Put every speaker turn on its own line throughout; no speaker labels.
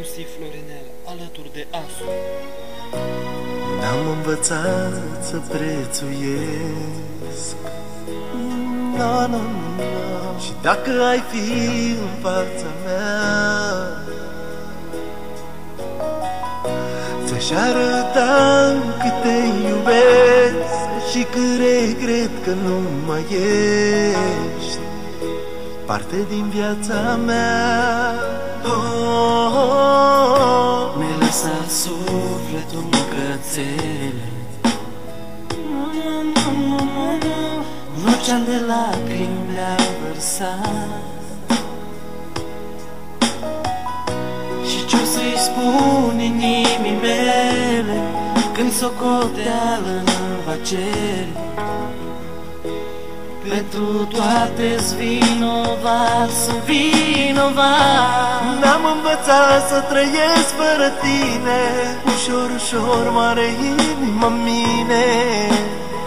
MC Florinel, alături de Asu.
N-am învățat să prețuiesc, no, no, no. Și dacă ai fi în fața mea, ți-aș arăta cât te iubesc și cât regret că nu mai ești parte din viața mea.
Mi-ai lăsat sufletul în cățele, un ocean de lacrimi le-a vărsat. Și ce-o să-i spun inimii mele când socoteală îmi va cere? Pentru toate-s vinovat, sunt vinovat.
N-am învățat să trăiesc fără tine, ușor, ușor moare inima mine.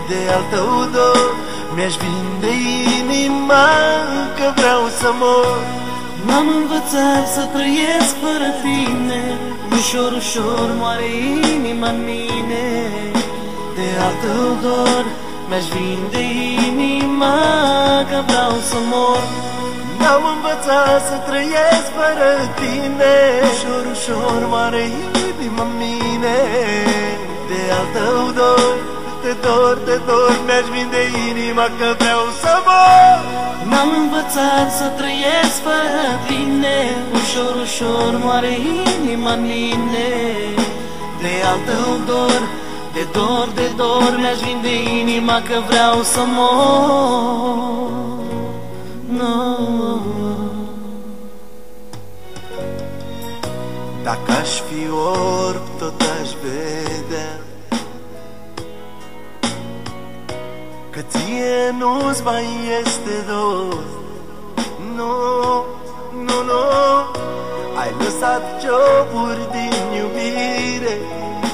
De al tău dor mi-aș vinde inima, că vreau să mor.
N-am învățat să trăiesc fără tine, ușor, ușor moare inima în mine. De al tău dor mi-aș vinde inima, că vreau să mor.
N-am învățat să trăiesc fără tine, ușor, ușor moare inima în mine. De al tău dor, te dor, mi-aș vinde inima, că vreau să mor.
N-am învățat să trăiesc fără tine, ușor, ușor moare inima în mine. De al tău dor, de dor, mi-aș vinde inima, că vreau să mor. No.
Dacă aș fi orb, tot aș vedea că ție nu-ți mai este dor. Nu, nu, nu. Ai lăsat cioburi din iubire,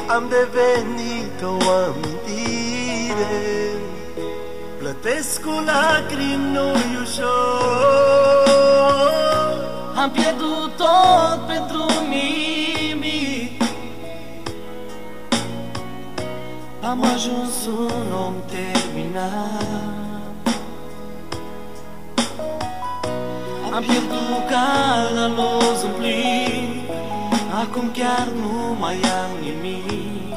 am devenit o amintire. Plătesc cu lacrimi, nu-i ușor.
Am pierdut tot pentru nimic, am ajuns un om terminat. Am pierdut caldaluz în plin, acum chiar nu mai am nimic.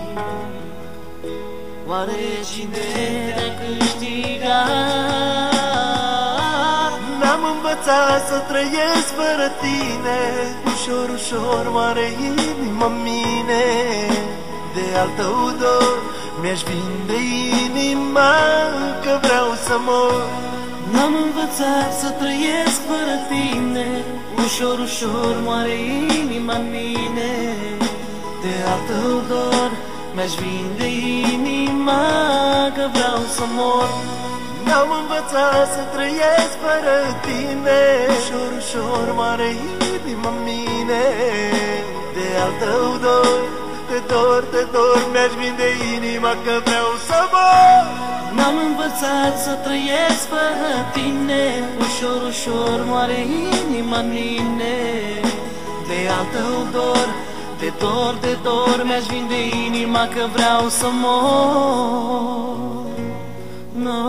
Oare cine te-a câștigat?
N-am învățat să trăiesc fără tine, ușor, ușor moare inima în mine. De al tău dor mi-aș vinde inima, că vreau să mor.
N-am învățat să trăiesc fără tine, ușor, ușor moare inima în mine. De al tău dor mi-aș vinde inima, că vreau să mor.
N-am învățat să trăiesc fără tine, ușor, ușor moare inima în mine. De al tău dor, te dor, mi-aș vinde inima, că vreau să mor.
N-am învățat să trăiesc fără tine, ușor, ușor moare inima în mine. De al tău dor, de dor, mi-aș vinde inima, că vreau să mor. No.